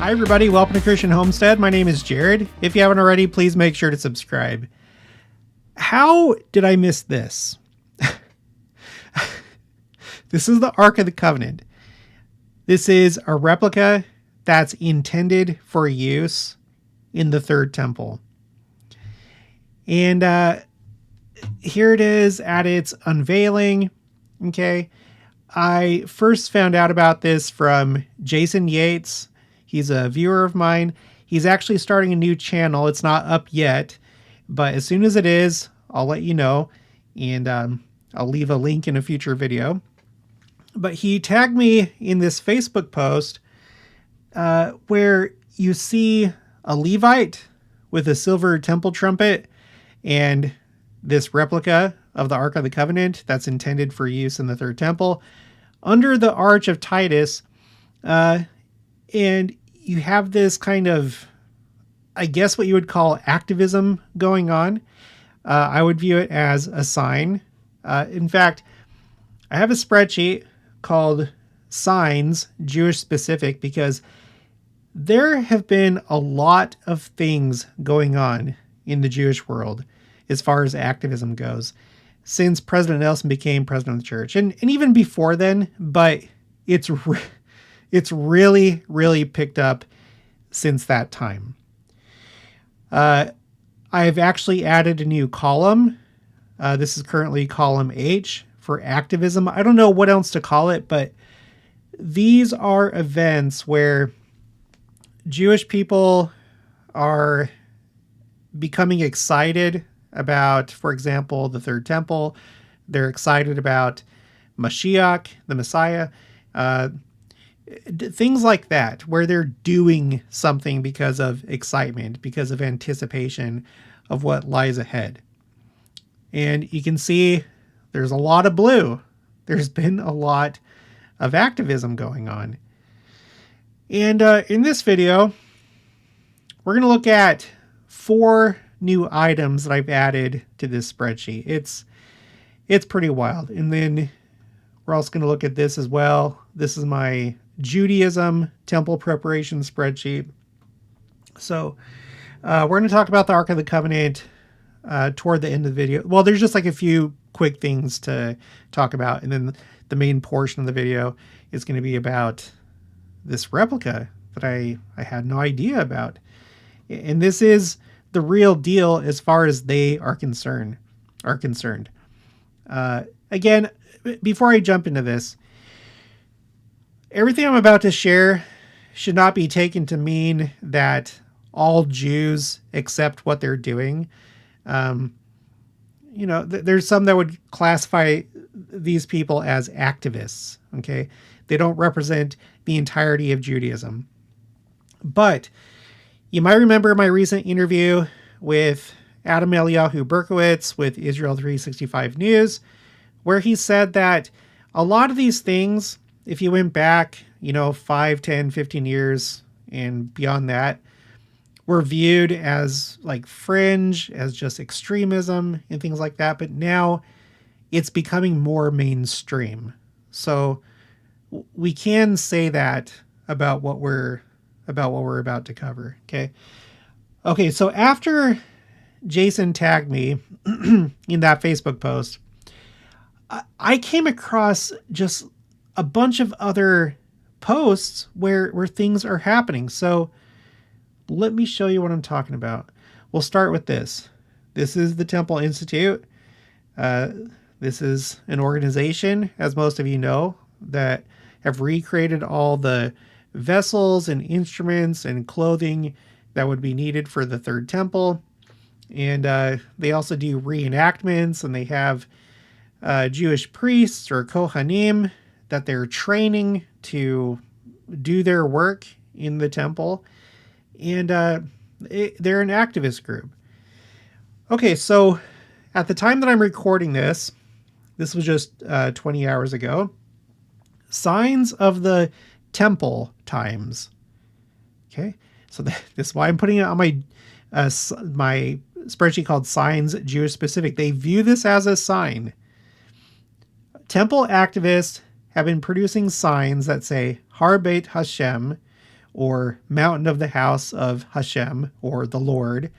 Hi everybody, welcome to Christian Homestead. My name is Jared. If you haven't already, please make sure to subscribe. How did I miss this? This is the Ark of the Covenant. This is a replica that's intended for use in the third temple. And here it is at its unveiling. Okay. I first found out about this from Jason Yates. He's a viewer of mine. He's actually starting a new channel. It's not up yet, but as soon as it is, I'll let you know. And I'll leave a link in a future video. But he tagged me in this Facebook post where you see a Levite with a silver temple trumpet and this replica of the Ark of the Covenant that's intended for use in the third temple under the Arch of Titus. And you have this kind of, I guess what you would call activism going on. I would view it as a sign. In fact, I have a spreadsheet called Signs, Jewish Specific, because there have been a lot of things going on in the Jewish world as far as activism goes since President Nelson became president of the church. And even before then, but it's really, really picked up since that time. I've actually added a new column. This is currently column H for activism. I don't know what else to call it, but these are events where Jewish people are becoming excited about, for example, the third temple. They're excited about Mashiach, the Messiah, things like that, where they're doing something because of excitement, because of anticipation of what lies ahead. And you can see there's a lot of blue. There's been a lot of activism going on. And in this video, we're going to look at 4 new items that I've added to this spreadsheet. It's pretty wild. And then we're also going to look at this as well. This is my Judaism temple preparation spreadsheet. So we're going to talk about the Ark of the Covenant toward the end of the video. Well, there's just like a few quick things to talk about. And then the main portion of the video is going to be about this replica that I had no idea about. And this is the real deal as far as they are concerned. Again, before I jump into this, everything I'm about to share should not be taken to mean that all Jews accept what they're doing. There's some that would classify these people as activists. Okay. They don't represent the entirety of Judaism. But you might remember my recent interview with Adam Eliyahu Berkowitz with Israel 365 News, where he said that a lot of these things, if you went back, 5, 10, 15 years and beyond that, were viewed as like fringe, as just extremism and things like that. But now it's becoming more mainstream. So we can say that about what we're about to cover. Okay. So after Jason tagged me in that Facebook post, I came across just a bunch of other posts where things are happening. So let me show you what I'm talking about. We'll start with this. This is the Temple Institute. This is an organization, as most of you know, that have recreated all the vessels and instruments and clothing that would be needed for the third temple. And they also do reenactments, and they have Jewish priests or Kohanim that they're training to do their work in the temple. And they're an activist group. Okay, so at the time that I'm recording this was just 20 hours ago, Signs of the Temple Times. Okay, so this is why I'm putting it on my spreadsheet called Signs Jewish Specific. They view this as a sign. Temple activists have been producing signs that say Har Beit Hashem, or mountain of the house of Hashem, or the Lord,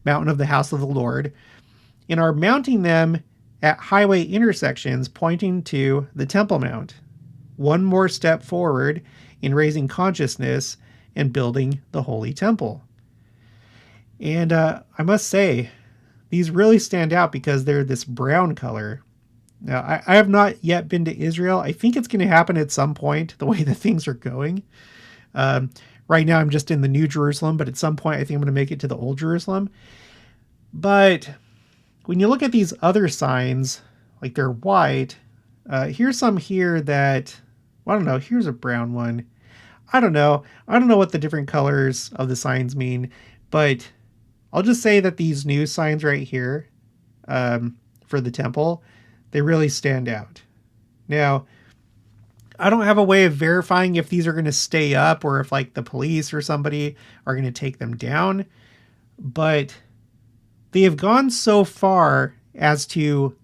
mountain of the house of the Lord, and are mounting them at highway intersections pointing to the Temple Mount. One more step forward in raising consciousness and building the Holy Temple. And I must say, these really stand out because they're this brown color. Now, I have not yet been to Israel. I think it's going to happen at some point, the way that things are going. Right now, I'm just in the New Jerusalem, but at some point, I think I'm going to make it to the Old Jerusalem. But when you look at these other signs, like they're white, here's some here that, I don't know, here's a brown one. I don't know. I don't know what the different colors of the signs mean, but I'll just say that these new signs right here for the temple, they really stand out. Now, I don't have a way of verifying if these are going to stay up or if like the police or somebody are going to take them down, but they have gone so far as to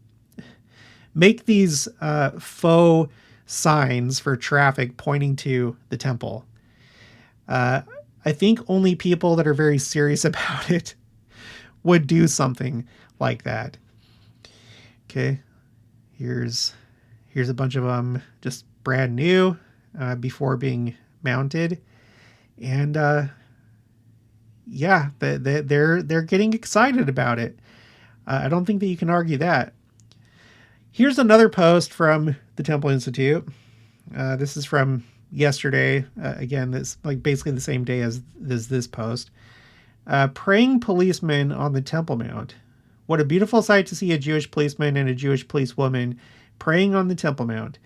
make these faux signs for traffic pointing to the temple. I think only people that are very serious about it would do something like that. Okay, here's a bunch of them just brand new before being mounted, and yeah, they're getting excited about it. I don't think that you can argue that. Here's another post from the Temple Institute. This is from yesterday. Again, this like basically the same day as this post. Praying policemen on the Temple Mount. What a beautiful sight to see a Jewish policeman and a Jewish policewoman praying on the Temple Mount.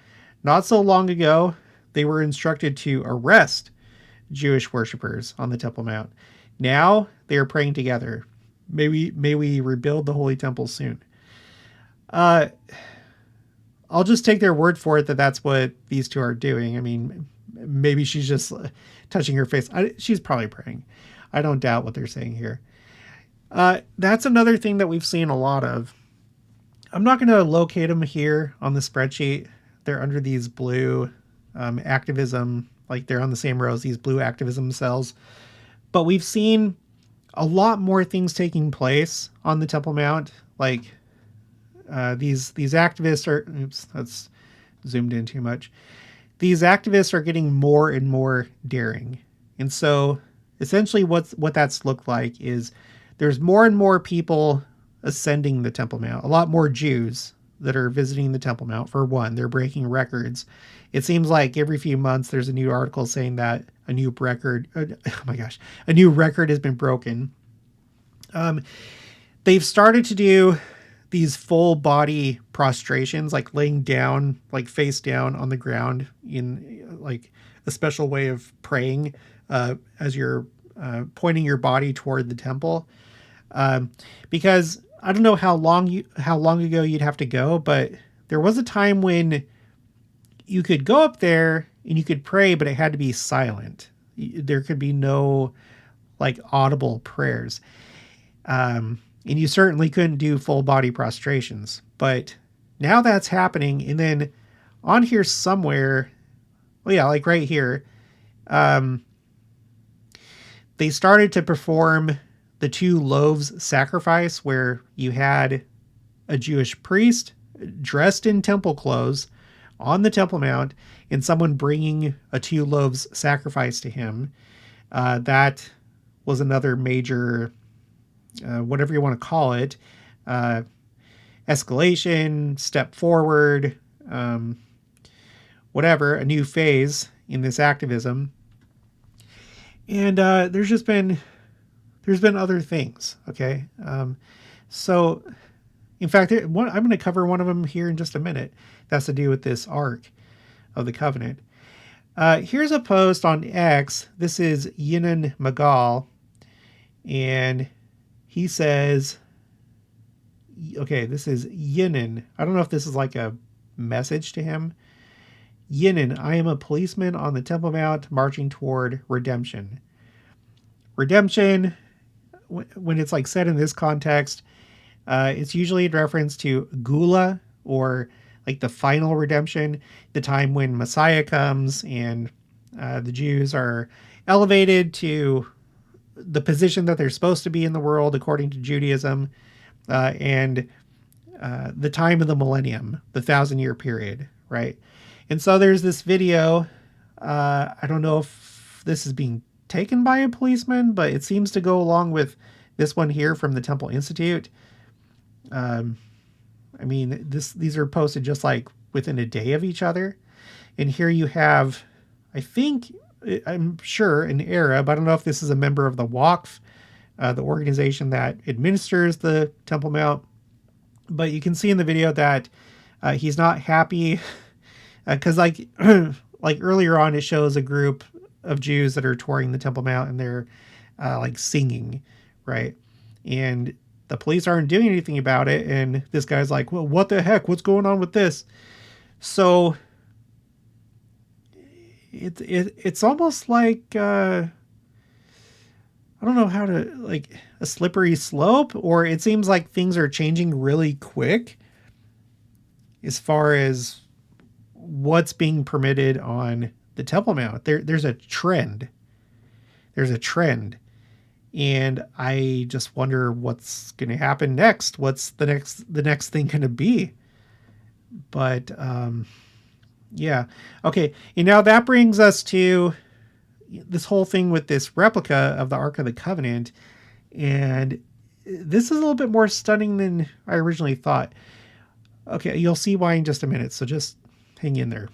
Not so long ago, they were instructed to arrest Jewish worshippers on the Temple Mount. Now they are praying together. May we rebuild the Holy Temple soon. I'll just take their word for it that that's what these two are doing. I mean, maybe she's just touching her face. She's probably praying. I don't doubt what they're saying here. That's another thing that we've seen a lot of. I'm not going to locate them here on the spreadsheet. They're under these blue activism, like they're on the same row as these blue activism cells. But we've seen a lot more things taking place on the Temple Mount. Like these activists are, oops, that's zoomed in too much. These activists are getting more and more daring. And so essentially what that's looked like is there's more and more people ascending the Temple Mount. A lot more Jews that are visiting the Temple Mount. For one, they're breaking records. It seems like every few months there's a new article saying that a new record, a new record has been broken. They've started to do these full body prostrations, like laying down, like face down on the ground in like a special way of praying as you're pointing your body toward the temple. Because I don't know how long ago you'd have to go, but there was a time when you could go up there and you could pray, but it had to be silent. There could be no like audible prayers. And you certainly couldn't do full body prostrations, but now that's happening. And then on here somewhere, well, yeah, like right here, they started to perform the 2 loaves sacrifice, where you had a Jewish priest dressed in temple clothes on the Temple Mount and someone bringing a 2 loaves sacrifice to him. That was another major, whatever you want to call it, escalation, step forward, whatever, a new phase in this activism. And there's been other things. Okay. So in fact, I'm going to cover one of them here in just a minute. That's to do with this Ark of the Covenant. Here's a post on X. This is Yinan Magal. And he says, okay, this is Yinan. I don't know if this is like a message to him. Yinan, I am a policeman on the Temple Mount marching toward redemption. Redemption, when it's like said in this context, it's usually in reference to Gula, or like the final redemption, the time when Messiah comes and the Jews are elevated to the position that they're supposed to be in the world according to Judaism, and the time of the millennium, the 1,000-year period, right? And so there's this video. I don't know if this is being taken by a policeman, but it seems to go along with this one here from the Temple Institute. I mean, these are posted just like within a day of each other. And here you have, I'm sure, an era, but I don't know if this is a member of the Waqf, the organization that administers the Temple Mount. But you can see in the video that he's not happy because like earlier on, it shows a group of Jews that are touring the Temple Mount and they're like singing, right? And the police aren't doing anything about it. And this guy's like, well, what the heck? What's going on with this? So it's almost like, I don't know how to, like, a slippery slope, or it seems like things are changing really quick as far as what's being permitted on the Temple Mount. There's a trend. There's a trend. And I just wonder what's going to happen next. What's the next thing going to be? But, yeah. Okay. And now that brings us to this whole thing with this replica of the Ark of the Covenant. And this is a little bit more stunning than I originally thought. Okay. You'll see why in just a minute. So just hang in there.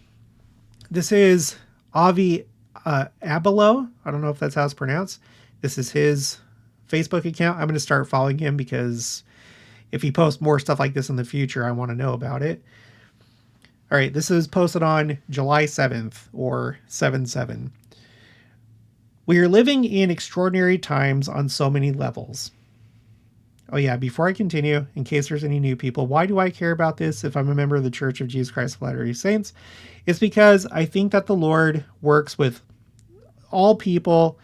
This is Avi Abelo. I don't know if that's how it's pronounced. This is his Facebook account. I'm going to start following him because if he posts more stuff like this in the future, I want to know about it. All right, this is posted on July 7th, or 7/7. We are living in extraordinary times on so many levels. Oh yeah, before I continue, in case there's any new people, why do I care about this if I'm a member of the Church of Jesus Christ of Latter-day Saints? It's because I think that the Lord works with all people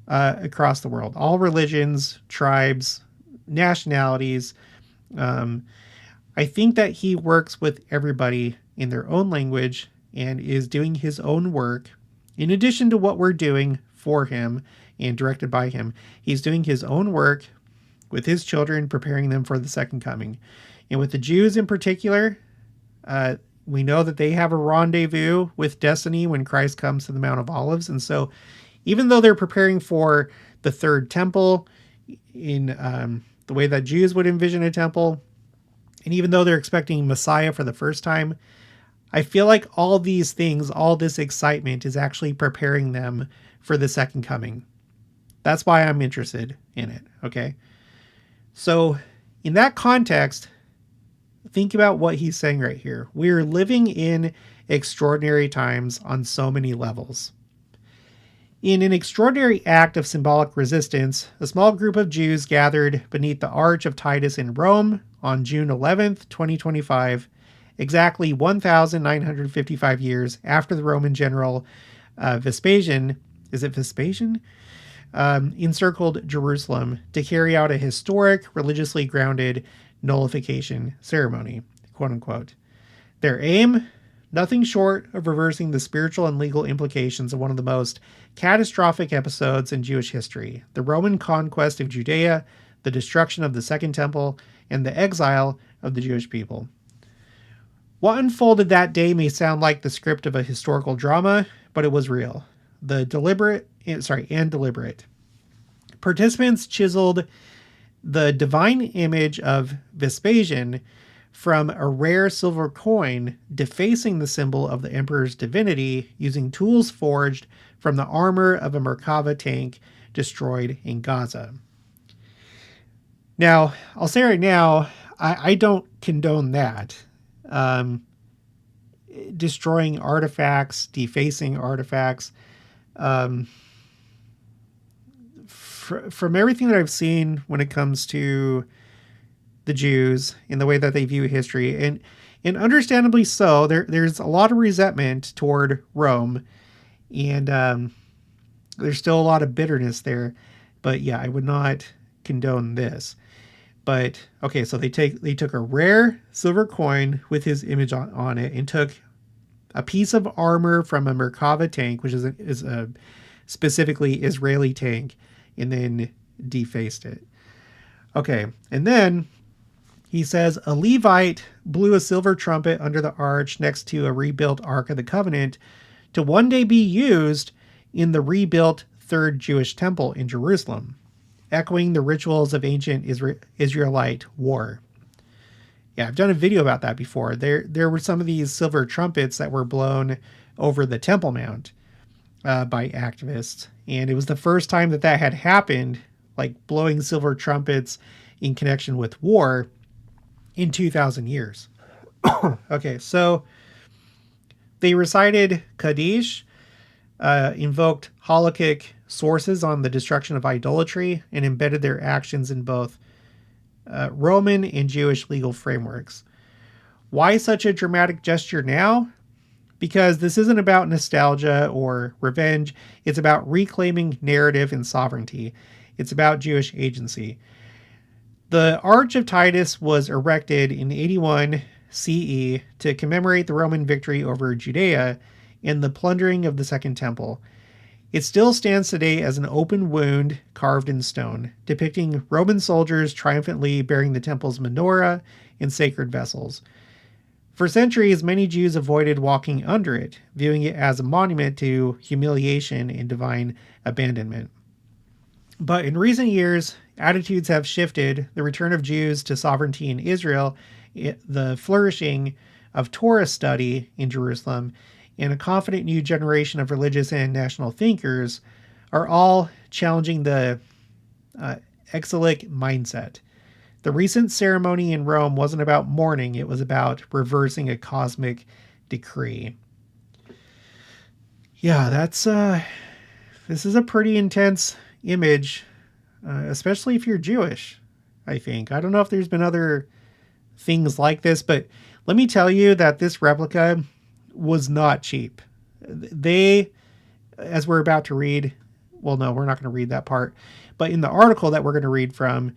across the world, all religions, tribes, nationalities. I think that he works with everybody in their own language and is doing his own work. In addition to what we're doing for him and directed by him, he's doing his own work with his children, preparing them for the second coming. And with the Jews in particular, we know that they have a rendezvous with destiny when Christ comes to the Mount of Olives. And so even though they're preparing for the third temple in the way that Jews would envision a temple, and even though they're expecting Messiah for the first time, I feel like all these things, all this excitement is actually preparing them for the second coming. That's why I'm interested in it, okay? So in that context, think about what he's saying right here. We're living in extraordinary times on so many levels. In an extraordinary act of symbolic resistance, a small group of Jews gathered beneath the Arch of Titus in Rome on June 11th, 2025, exactly 1,955 years after the Roman general Vespasian, encircled Jerusalem to carry out a historic, religiously grounded nullification ceremony, quote unquote. Their aim? Nothing short of reversing the spiritual and legal implications of one of the most catastrophic episodes in Jewish history, the Roman conquest of Judea, the destruction of the Second Temple, and the exile of the Jewish people. What unfolded that day may sound like the script of a historical drama, but it was real. Deliberate. Participants chiseled the divine image of Vespasian from a rare silver coin, defacing the symbol of the emperor's divinity using tools forged from the armor of a Merkava tank destroyed in Gaza. Now, I'll say right now, I don't condone that. Destroying artifacts, defacing artifacts. From everything that I've seen when it comes to the Jews in the way that they view history, and understandably so, there's a lot of resentment toward Rome, and there's still a lot of bitterness there. But yeah, I would not condone this. But okay, so they took a rare silver coin with his image on it, and took a piece of armor from a Merkava tank, which is a specifically Israeli tank, and then defaced it. Okay, and then he says, a Levite blew a silver trumpet under the arch next to a rebuilt Ark of the Covenant to one day be used in the rebuilt Third Jewish Temple in Jerusalem, echoing the rituals of ancient Israelite war. Yeah, I've done a video about that before. There were some of these silver trumpets that were blown over the Temple Mount by activists, and it was the first time that had happened, like blowing silver trumpets in connection with war, in 2,000 years. Okay, so they recited Kaddish, invoked halakhic sources on the destruction of idolatry, and embedded their actions in both Roman and Jewish legal frameworks. Why such a dramatic gesture now? Because this isn't about nostalgia or revenge. It's about reclaiming narrative and sovereignty. It's about Jewish agency. The Arch of Titus was erected in 81 CE to commemorate the Roman victory over Judea and the plundering of the Second Temple. It still stands today as an open wound carved in stone, depicting Roman soldiers triumphantly bearing the temple's menorah and sacred vessels. For centuries, many Jews avoided walking under it, viewing it as a monument to humiliation and divine abandonment. But in recent years, attitudes have shifted. The return of Jews to sovereignty in Israel, the flourishing of Torah study in Jerusalem, and a confident new generation of religious and national thinkers are all challenging the exilic mindset. The recent ceremony in Rome wasn't about mourning, it was about reversing a cosmic decree. Yeah, this is a pretty intense image, especially if you're Jewish, I think. I don't know if there's been other things like this, but let me tell you that this replica was not cheap. They, as we're about to read, well, no, we're not going to read that part, but in the article that we're going to read from,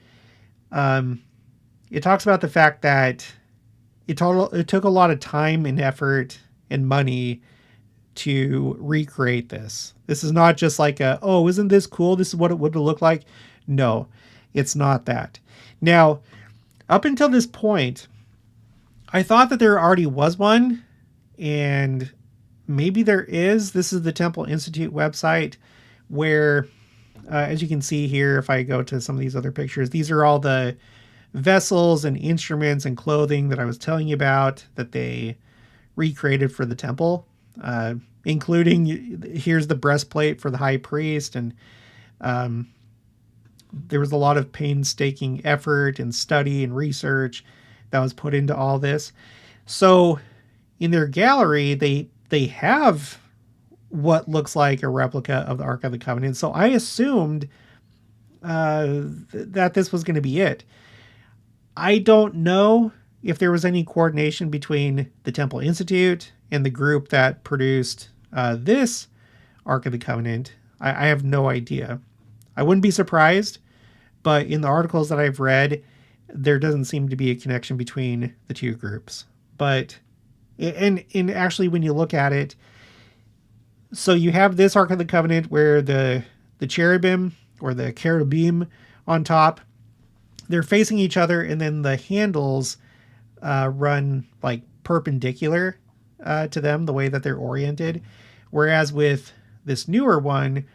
it talks about the fact that it took a lot of time and effort and money to recreate this. This is not just like oh, isn't this cool? This is what it would look like. No, it's not that. Now, up until this point, I thought that there already was one, and maybe there is. This is the Temple Institute website where, as you can see here, if I go to some of these other pictures, these are all the vessels and instruments and clothing that I was telling you about that they recreated for the temple, including here's the breastplate for the high priest, and there was a lot of painstaking effort and study and research that was put into all this. So in their gallery, they have what looks like a replica of the Ark of the Covenant. So I assumed that this was going to be it. I don't know if there was any coordination between the Temple Institute and the group that produced this Ark of the Covenant. I have no idea. I wouldn't be surprised, but in the articles that I've read, there doesn't seem to be a connection between the two groups. But, and actually when you look at it, so you have this Ark of the Covenant where the cherubim or the cherubim on top, they're facing each other, and then the handles run like perpendicular to them, the way that they're oriented. Whereas with this newer one,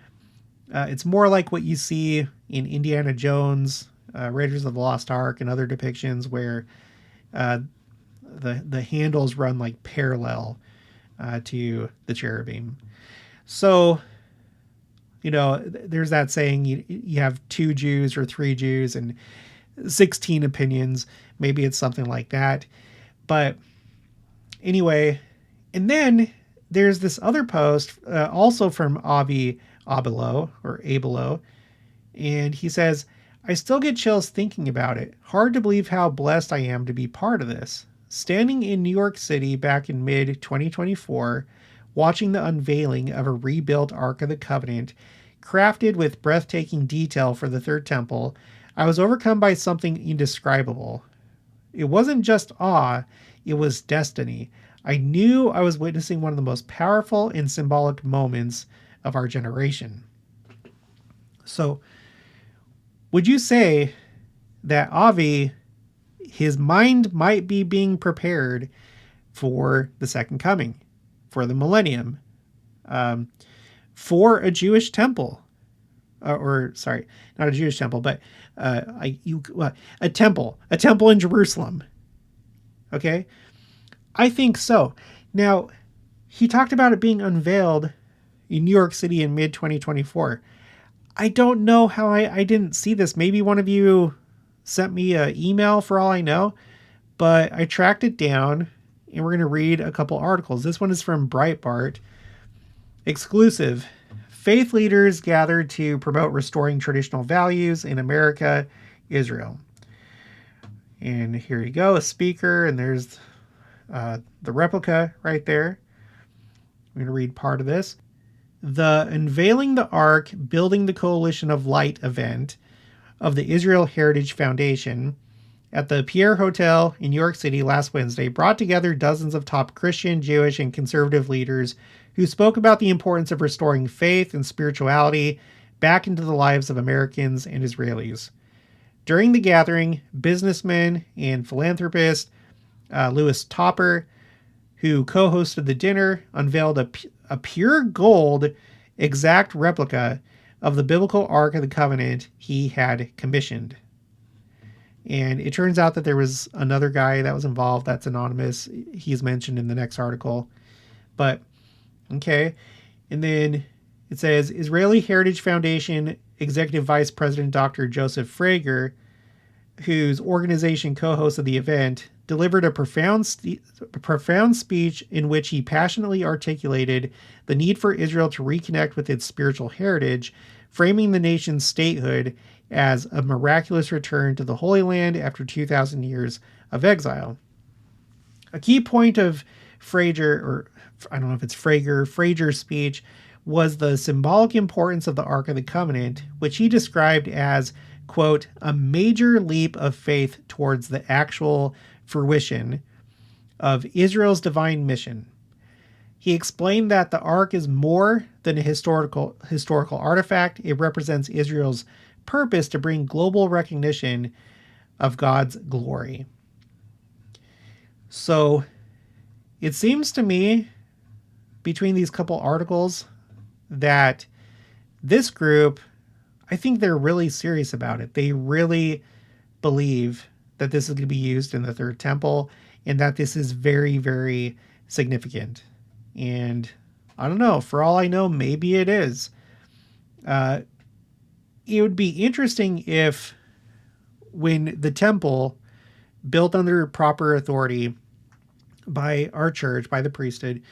it's more like what you see in Indiana Jones, Raiders of the Lost Ark, and other depictions where the handles run like parallel to the cherubim. So, you know, there's that saying, you have 2 Jews or 3 Jews and 16 opinions. Maybe it's something like that. But anyway, and then there's this other post, also from Avi Abelo, and he says, I still get chills thinking about it. Hard to believe how blessed I am to be part of this. Standing in New York City back in mid-2024, watching the unveiling of a rebuilt Ark of the Covenant, crafted with breathtaking detail for the Third Temple, I was overcome by something indescribable. It wasn't just awe, it was destiny. I knew I was witnessing one of the most powerful and symbolic moments of our generation. So would you say that Avi, his mind might be being prepared for the second coming, for the millennium, for a Jewish temple, sorry, not a Jewish temple, but a temple in Jerusalem? Okay, I think so. Now, he talked about it being unveiled in New York City in mid-2024. I don't know how I didn't see this. Maybe one of you sent me an email, for all I know, but I tracked it down, and we're going to read a couple articles. This one is from Breitbart. Exclusive. Faith leaders gathered to promote restoring traditional values in America, Israel. And here you go, a speaker, and there's the replica right there. I'm going to read part of this. The Unveiling the Ark, Building the Coalition of Light event of the Israel Heritage Foundation at the Pierre Hotel in New York City last Wednesday brought together dozens of top Christian, Jewish, and conservative leaders who spoke about the importance of restoring faith and spirituality back into the lives of Americans and Israelis. During the gathering, businessman and philanthropist Louis Topper, who co-hosted the dinner, unveiled a pure gold exact replica of the biblical Ark of the Covenant he had commissioned. And it turns out that there was another guy that was involved that's anonymous. He's mentioned in the next article. But, okay. And then it says, Israeli Heritage Foundation Executive Vice President Dr. Joseph Frager, whose organization co-hosted the event, delivered a profound speech in which he passionately articulated the need for Israel to reconnect with its spiritual heritage, framing the nation's statehood as a miraculous return to the Holy Land after 2,000 years of exile. A key point of Frager's speech was the symbolic importance of the Ark of the Covenant, which he described as, quote, a major leap of faith towards the actual fruition of Israel's divine mission. He explained that the Ark is more than a historical artifact. It represents Israel's purpose to bring global recognition of God's glory. So it seems to me, between these couple articles, that this group, I think they're really serious about it. They really believe that this is going to be used in the third temple and that this is very, very significant. And I don't know, for all I know, maybe it is. It would be interesting if, when the temple, built under proper authority by our church, by the priesthood,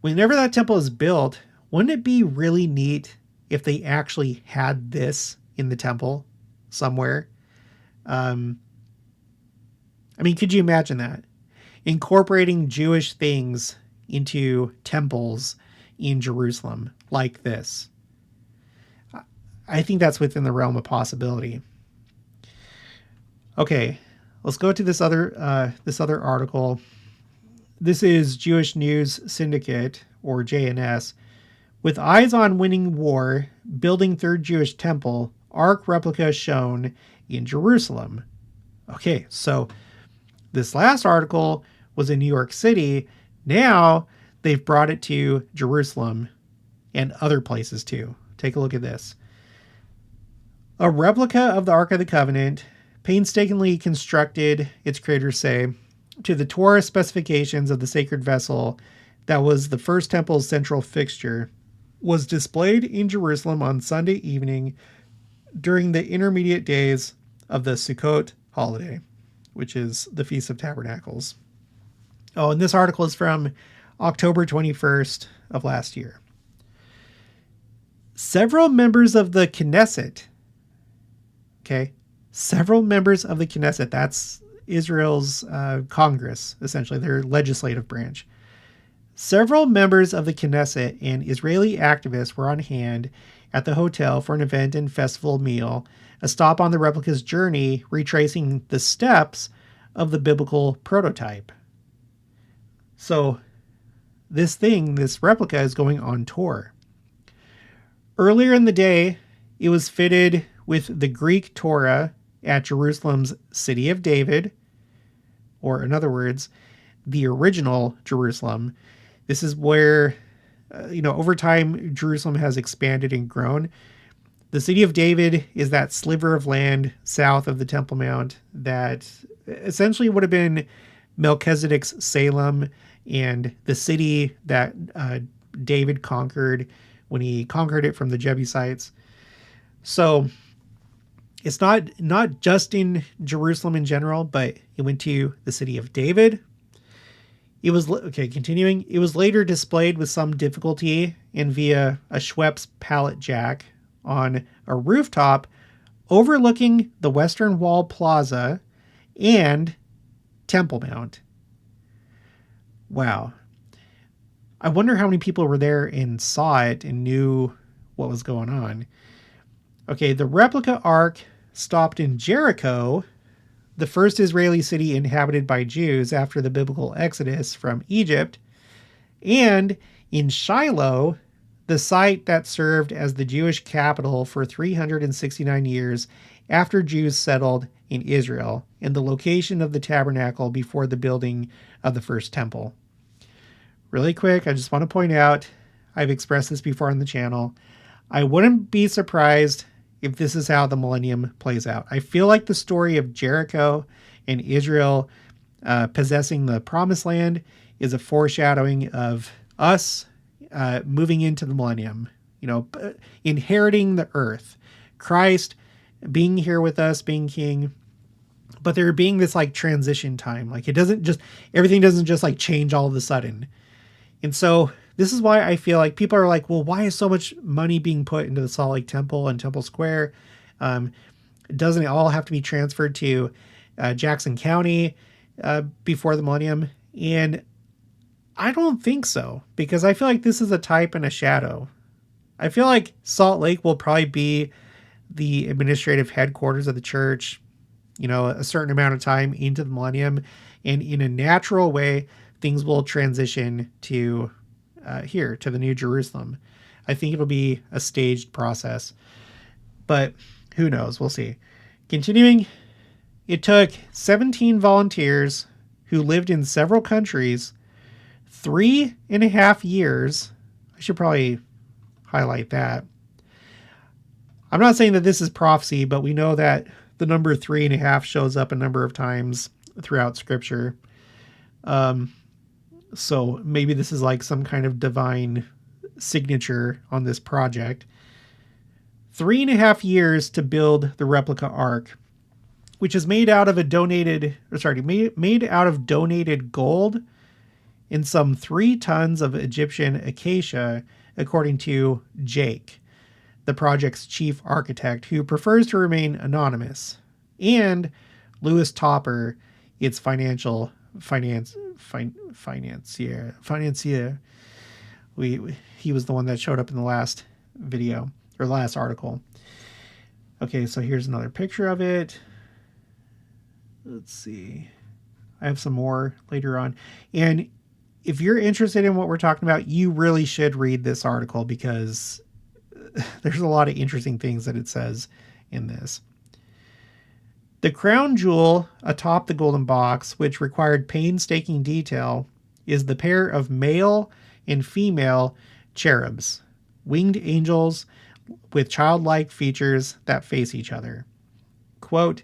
whenever that temple is built, wouldn't it be really neat if they actually had this in the temple somewhere? I mean, could you imagine that? Incorporating Jewish things into temples in Jerusalem like this. I think that's within the realm of possibility. Okay, let's go to this other article. This is Jewish News Syndicate, or JNS. With eyes on winning war, building third Jewish temple, Ark replica shown in Jerusalem. Okay, so this last article was in New York City. Now they've brought it to Jerusalem and other places too. Take a look at this. A replica of the Ark of the Covenant, painstakingly constructed, its creators say, to the Torah specifications of the sacred vessel that was the first temple's central fixture, was displayed in Jerusalem on Sunday evening during the intermediate days of the Sukkot holiday, which is the Feast of Tabernacles. Oh, and this article is from October 21st of last year. Several members of the Knesset, several members of the Knesset, that's Israel's Congress, essentially, their legislative branch. Several members of the Knesset and Israeli activists were on hand at the hotel for an event and festival meal, a stop on the replica's journey, retracing the steps of the biblical prototype. So this replica is going on tour. Earlier in the day, it was fitted with the Greek Torah at Jerusalem's City of David, or in other words, the original Jerusalem. This is where, over time, Jerusalem has expanded and grown. The City of David is that sliver of land south of the Temple Mount that essentially would have been Melchizedek's Salem and the city that David conquered when he conquered it from the Jebusites. So it's not just in Jerusalem in general, but it went to the City of David. It was, continuing. It was later displayed with some difficulty and via a Schweppes pallet jack on a rooftop overlooking the Western Wall Plaza and Temple Mount. Wow. I wonder how many people were there and saw it and knew what was going on. Okay, the replica ark stopped in Jericho, the first Israeli city inhabited by Jews after the biblical exodus from Egypt, and in Shiloh, the site that served as the Jewish capital for 369 years after Jews settled in Israel, and the location of the tabernacle before the building of the first temple. Really quick, I just want to point out, I've expressed this before on the channel, I wouldn't be surprised if this is how the millennium plays out. I feel like the story of Jericho and Israel possessing the promised land is a foreshadowing of us moving into the millennium, inheriting the earth, Christ being here with us, being king, but there being this like transition time. Like everything doesn't just like change all of a sudden. And so this is why I feel like people are like, well, why is so much money being put into the Salt Lake Temple and Temple Square? Doesn't it all have to be transferred to Jackson County before the millennium? And I don't think so, because I feel like this is a type and a shadow. I feel like Salt Lake will probably be the administrative headquarters of the church, a certain amount of time into the millennium. And in a natural way, things will transition to here, to the New Jerusalem. I think it'll be a staged process, but who knows? We'll see. Continuing, it took 17 volunteers who lived in several countries 3.5 years. I should probably highlight that. I'm not saying that this is prophecy, but we know that the number 3.5 shows up a number of times throughout Scripture. So maybe this is like some kind of divine signature on this project. 3.5 years to build the replica ark, which is made out of donated gold and some 3 tons of Egyptian acacia, according to Jake, the project's chief architect, who prefers to remain anonymous, and Louis Topper, its financier. He was the one that showed up in the last video or last article. Okay, so here's another picture of it. Let's see. I have some more later on. And if you're interested in what we're talking about, you really should read this article, because there's a lot of interesting things that it says in this. The crown jewel atop the golden box, which required painstaking detail, is the pair of male and female cherubs, winged angels with childlike features that face each other. Quote,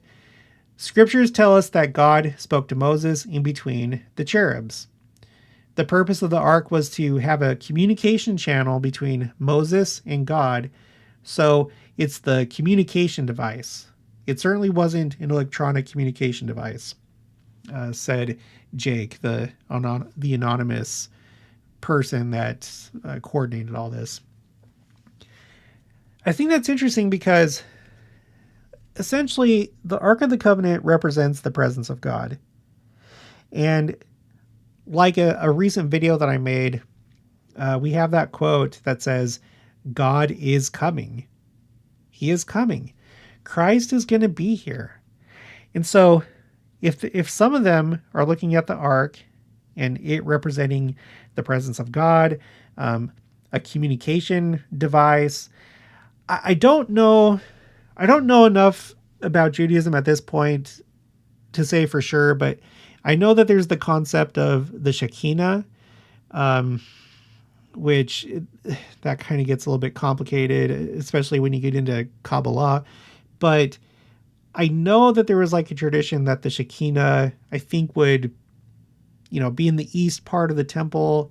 "Scriptures tell us that God spoke to Moses in between the cherubs. The purpose of the ark was to have a communication channel between Moses and God, so it's the communication device. It certainly wasn't an electronic communication device," said Jake, the anonymous person that coordinated all this. I think that's interesting because essentially the Ark of the Covenant represents the presence of God. And like a recent video that I made, we have that quote that says, "God is coming. He is coming. Christ is going to be here." And so if some of them are looking at the ark and it representing the presence of God, a communication device, I don't know. I don't know enough about Judaism at this point to say for sure, but I know that there's the concept of the Shekinah, which that kind of gets a little bit complicated, especially when you get into Kabbalah. But I know that there was like a tradition that the Shekinah, I think, would, be in the east part of the temple.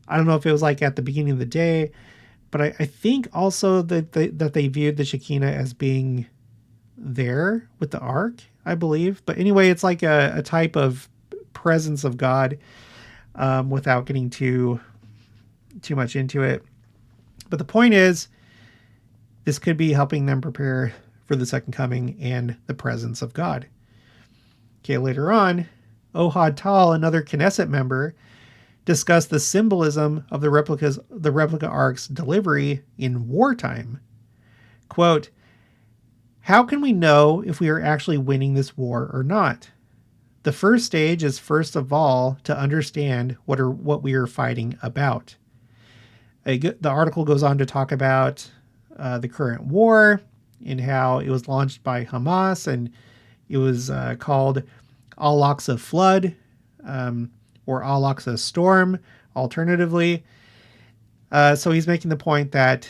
I don't know if it was like at the beginning of the day, but I think also that they viewed the Shekinah as being there with the ark, I believe. But anyway, it's like a type of presence of God, without getting too much into it. But the point is, this could be helping them prepare for the second coming and the presence of God. Okay, later on, Ohad Tal, another Knesset member, discussed the symbolism of the replica ark's delivery in wartime. Quote, "How can we know if we are actually winning this war or not? The first stage is first of all to understand what we are fighting about." The article goes on to talk about the current war and how it was launched by Hamas, and it was called Al-Aqsa Flood, or Al-Aqsa Storm, alternatively. So he's making the point that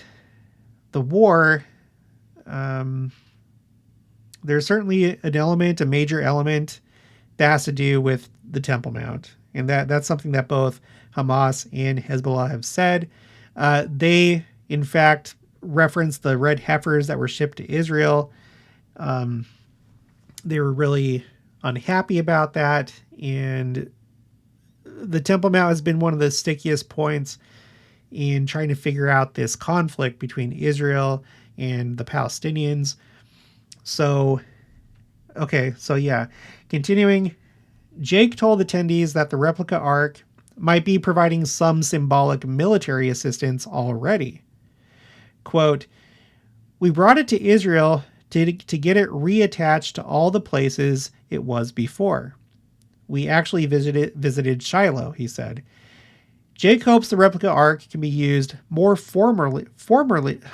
the war, there's certainly a major element that has to do with the Temple Mount. And that's something that both Hamas and Hezbollah have said. They, in fact, referenced the red heifers that were shipped to Israel. They were really unhappy about that. And the Temple Mount has been one of the stickiest points in trying to figure out this conflict between Israel and the Palestinians. So yeah, continuing, Jake told attendees that the replica ark might be providing some symbolic military assistance already. Quote, "We brought it to Israel to get it reattached to all the places it was before. We actually visited Shiloh," he said. Jake hopes the replica ark can be used more formally.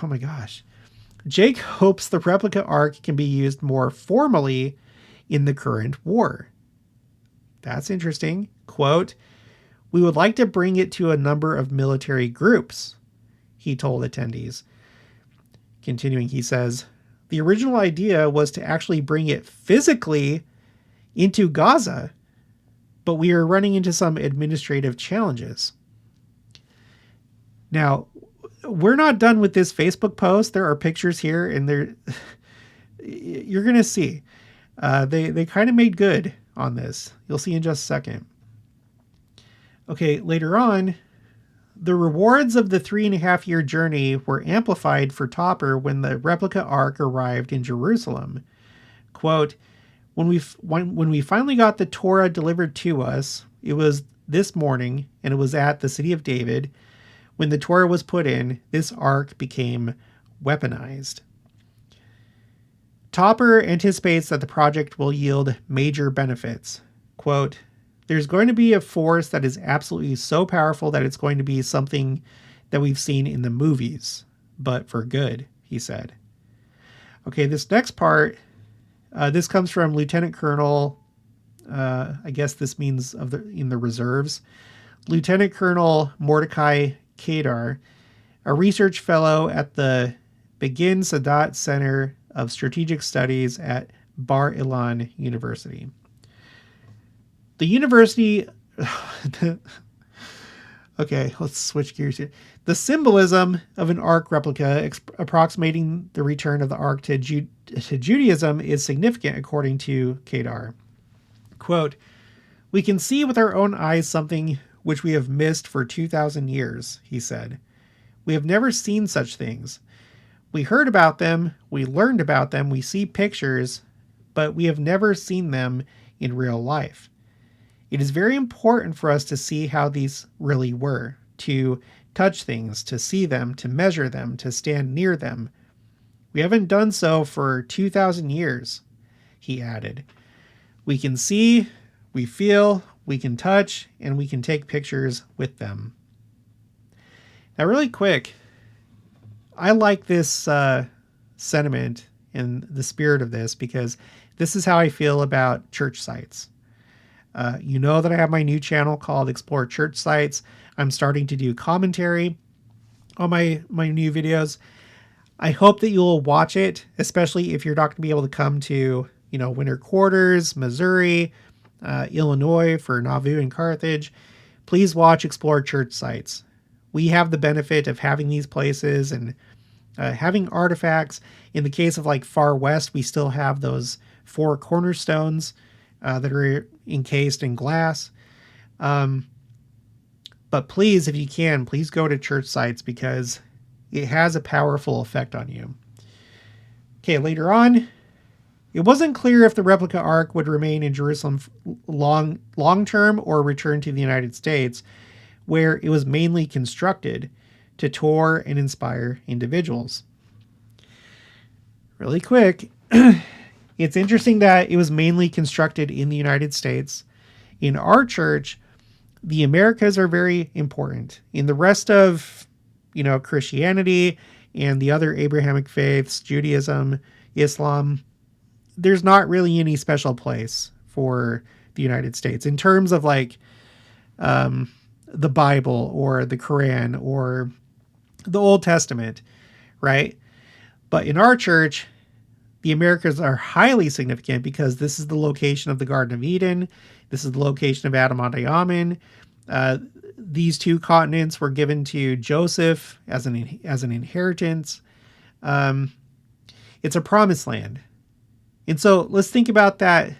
Oh my gosh. Jake hopes the replica ark can be used more formally in the current war. That's interesting. Quote, "We would like to bring it to a number of military groups," he told attendees. Continuing, he says, "The original idea was to actually bring it physically into Gaza, but we are running into some administrative challenges." Now, we're not done with this Facebook post. There are pictures here, and you're going to see. They kind of made good on this. You'll see in just a second. Okay, later on, the rewards of the 3.5-year journey were amplified for Topper when the replica ark arrived in Jerusalem. Quote, when we finally got the Torah delivered to us, it was this morning, and it was at the city of David. When the Torah was put in, this ark became weaponized. Topper anticipates that the project will yield major benefits. Quote, "There's going to be a force that is absolutely so powerful that it's going to be something that we've seen in the movies, but for good," he said. Okay, this next part, this comes from Lieutenant Colonel, I guess this means in the reserves, Lieutenant Colonel Mordecai Kedar, a research fellow at the Begin Sadat Center of Strategic Studies at Bar Ilan University. The university... Okay, let's switch gears here. The symbolism of an ark replica approximating the return of the ark to Judaism is significant, according to Kedar. Quote, "We can see with our own eyes something which we have missed for 2,000 years, he said. We have never seen such things. We heard about them, we learned about them, we see pictures, but we have never seen them in real life. It is very important for us to see how these really were, to touch things, to see them, to measure them, to stand near them. We haven't done so for 2,000 years, he added. We can see, we feel, we can touch, and we can take pictures with them." Now, really quick, I like this sentiment and the spirit of this because this is how I feel about church sites. You know that I have my new channel called Explore Church Sites. I'm starting to do commentary on my new videos. I hope that you'll watch it, especially if you're not going to be able to come to, winter quarters, Missouri, Illinois for Nauvoo and Carthage. Please watch Explore Church Sites. We have the benefit of having these places and having artifacts. In the case of like Far West, we still have those 4 cornerstones that are encased in glass. But please, if you can, please go to church sites because it has a powerful effect on you. Okay, later on, it wasn't clear if the replica ark would remain in Jerusalem long term or return to the United States, where it was mainly constructed to tour and inspire individuals. Really quick, it's interesting that it was mainly constructed in the United States. In our church, the Americas are very important. In the rest of, Christianity and the other Abrahamic faiths, Judaism, Islam, there's not really any special place for the United States in terms of like the Bible or the Quran or the Old Testament, right? But in our church, the Americas are highly significant because this is the location of the Garden of Eden. This is the location of Adam and Amen. These 2 continents were given to Joseph as an inheritance. It's a promised land. And so let's think about that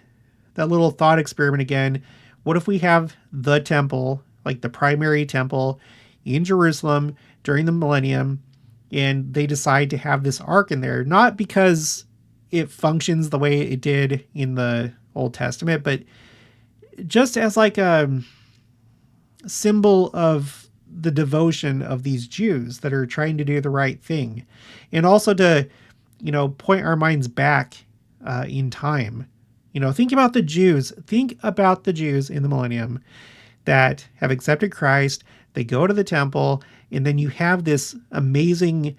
little thought experiment again. What if we have the temple, like the primary temple in Jerusalem during the millennium, and they decide to have this ark in there, not because it functions the way it did in the Old Testament, but just as like a symbol of the devotion of these Jews that are trying to do the right thing. And also to, point our minds back in time. Think about the Jews. Think about the Jews in the millennium that have accepted Christ. They go to the temple, and then you have this amazing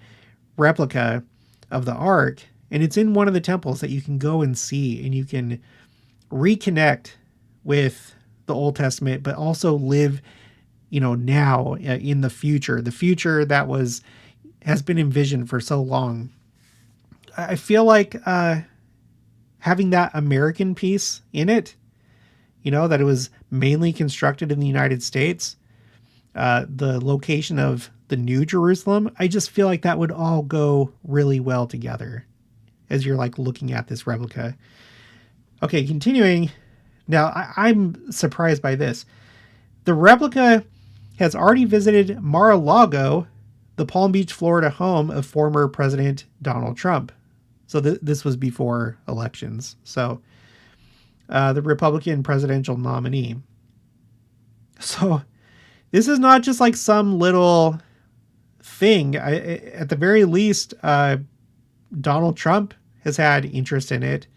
replica of the ark, and it's in one of the temples that you can go and see, and you can reconnect with the Old Testament, but also live, now in the future that has been envisioned for so long. I feel like having that American piece in it, that it was mainly constructed in the United States, the location of the New Jerusalem, I just feel like that would all go really well together as you're like looking at this replica. Okay, continuing. Now, I'm surprised by this. The replica has already visited Mar-a-Lago, the Palm Beach, Florida home of former President Donald Trump. So this was before elections. So the Republican presidential nominee. So this is not just like some little thing. At the very least, Donald Trump has had interest in it.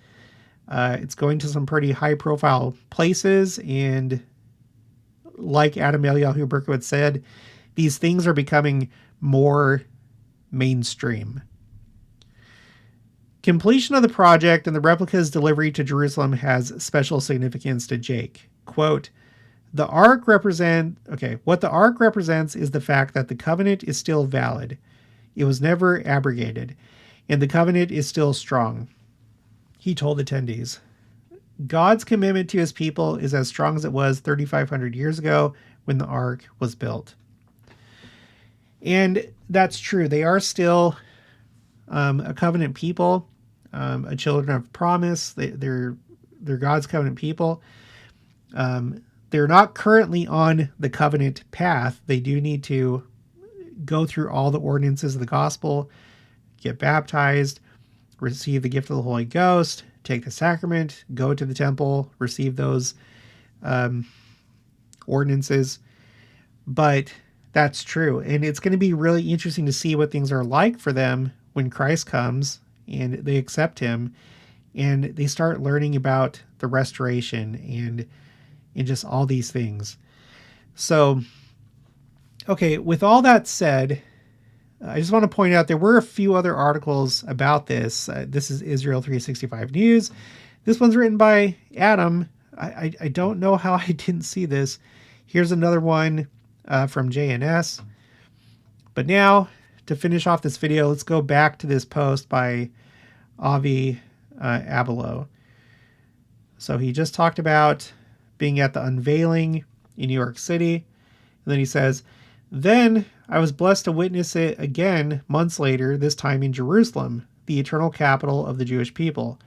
It's going to some pretty high profile places. And like Adam Eliyahu Berkowitz said, these things are becoming more mainstream. Completion of the project and the replica's delivery to Jerusalem has special significance to Jake. Quote, what the ark represents is the fact that the covenant is still valid. It was never abrogated, and the covenant is still strong. He told attendees, God's commitment to his people is as strong as it was 3,500 years ago when the ark was built. And that's true. They are still a covenant people, a children of promise. They're God's covenant people. They're not currently on the covenant path. They do need to go through all the ordinances of the gospel, get baptized, receive the gift of the Holy Ghost, take the sacrament, go to the temple, receive those ordinances. But that's true. And it's going to be really interesting to see what things are like for them when Christ comes and they accept him and they start learning about the restoration and just all these things. So, okay, with all that said, I just want to point out there were a few other articles about this. This is Israel 365 News. This one's written by Adam. I don't know how I didn't see this. Here's another one from JNS. But now, to finish off this video, let's go back to this post by Avi Abelo. So he just talked about being at the unveiling in New York City. And then he says, then I was blessed to witness it again months later, this time in Jerusalem, the eternal capital of the Jewish people.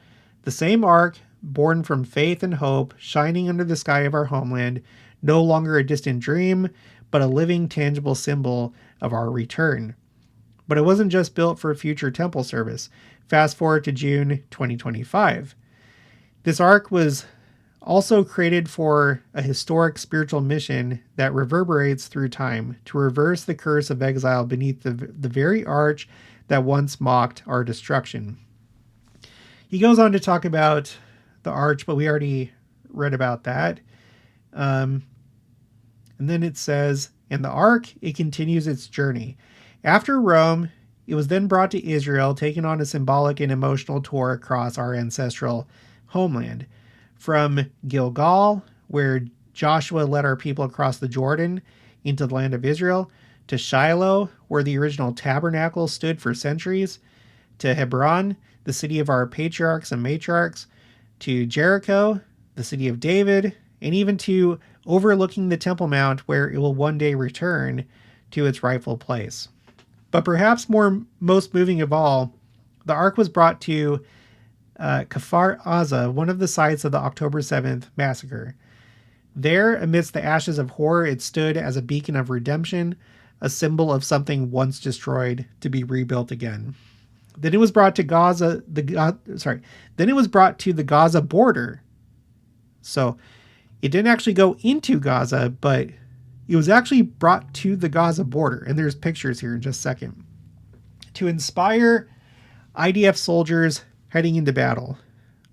The same ark, born from faith and hope, shining under the sky of our homeland, no longer a distant dream, but a living, tangible symbol of our return. But it wasn't just built for future temple service. Fast forward to June 2025. This ark was also created for a historic spiritual mission that reverberates through time to reverse the curse of exile beneath the very arch that once mocked our destruction. He goes on to talk about the arch, but we already read about that. And then it says, in the ark, it continues its journey. After Rome, it was then brought to Israel, taking on a symbolic and emotional tour across our ancestral homeland. From Gilgal, where Joshua led our people across the Jordan into the land of Israel, to Shiloh, where the original tabernacle stood for centuries, to Hebron, the city of our patriarchs and matriarchs, to Jericho, the city of David, and even to overlooking the Temple Mount, where it will one day return to its rightful place. But perhaps most moving of all, the ark was brought to Kfar Aza, one of the sites of the October 7th massacre. There, amidst the ashes of horror, it stood as a beacon of redemption, a symbol of something once destroyed to be rebuilt again. Then it was brought to Then it was brought to the Gaza border. So it didn't actually go into Gaza, but it was actually brought to the Gaza border. And there's pictures here in just a second. To inspire IDF soldiers heading into battle.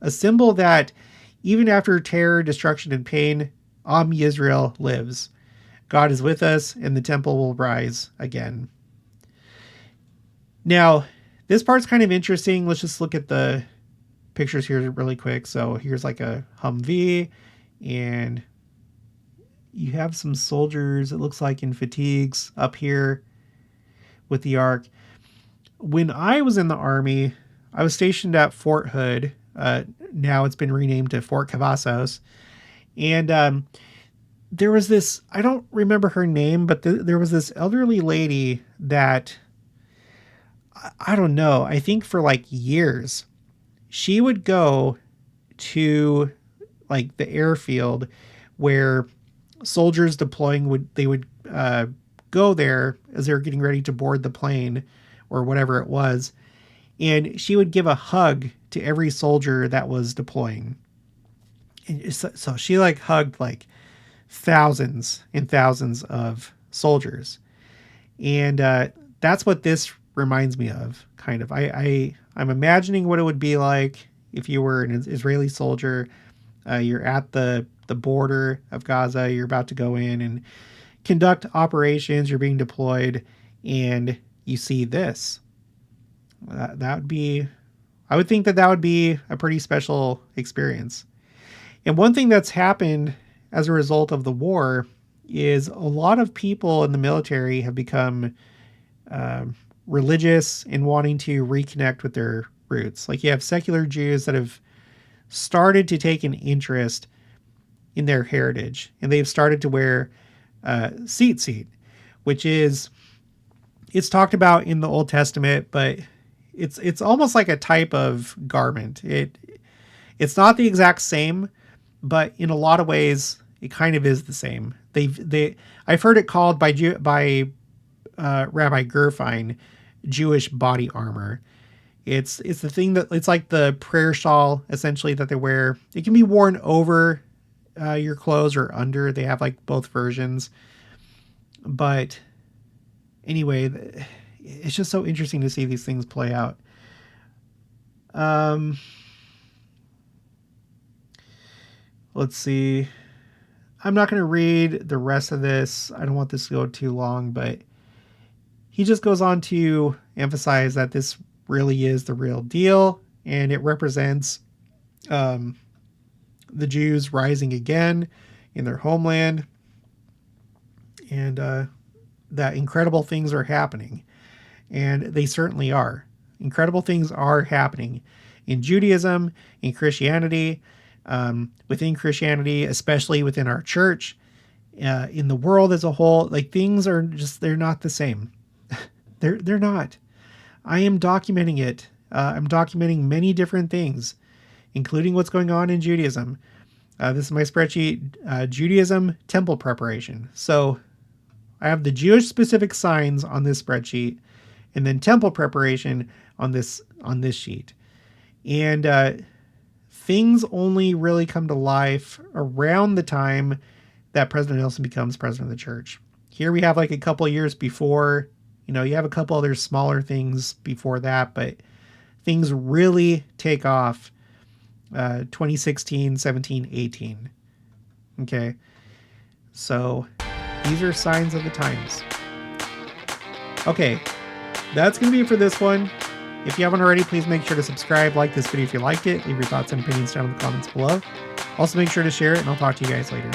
A symbol that even after terror, destruction, and pain, Am Yisrael lives. God is with us, and the temple will rise again. Now, this part's kind of interesting. Let's just look at the pictures here really quick. So here's like a Humvee, and you have some soldiers, it looks like in fatigues, up here with the ark. When I was in the Army, I was stationed at Fort Hood. Now it's been renamed to Fort Cavazos. And there was this, I don't remember her name, but there was this elderly lady that, I don't know, I think for like years, she would go to like the airfield where soldiers deploying would go there as they were getting ready to board the plane or whatever it was. And she would give a hug to every soldier that was deploying. And so she like hugged like thousands and thousands of soldiers. And that's what this reminds me of, kind of. I'm imagining what it would be like if you were an Israeli soldier. You're at the border of Gaza. You're about to go in and conduct operations. You're being deployed. And you see this. That would be, I would think that would be a pretty special experience. And one thing that's happened as a result of the war is a lot of people in the military have become religious in wanting to reconnect with their roots. Like you have secular Jews that have started to take an interest in their heritage, and they've started to wear tzitzit, which is, it's talked about in the Old Testament, but it's almost like a type of garment. It's not the exact same, but in a lot of ways it kind of is the same. I've heard it called by Rabbi Gerfine Jewish body armor. It's the thing that, it's like the prayer shawl essentially that they wear. It can be worn over your clothes or under. They have like both versions. But anyway, it's just so interesting to see these things play out. Let's see. I'm not going to read the rest of this. I don't want this to go too long, but he just goes on to emphasize that this really is the real deal, and it represents the Jews rising again in their homeland, and that incredible things are happening. And they certainly are. Incredible things are happening in Judaism, in Christianity, within Christianity, especially within our church, in the world as a whole. Like, things are just, they're not the same. They're not. I am documenting it. I'm documenting many different things, including what's going on in Judaism. This is my spreadsheet, Judaism temple preparation. So I have the Jewish specific signs on this spreadsheet, and then temple preparation on this sheet. And things only really come to life around the time that President Nelson becomes president of the church. Here we have like a couple of years before, you have a couple other smaller things before that, but things really take off 2016, 17, 18. Okay. So these are signs of the times. Okay. That's going to be it for this one. If you haven't already, please make sure to subscribe, like this video if you liked it, leave your thoughts and opinions down in the comments below. Also make sure to share it, and I'll talk to you guys later.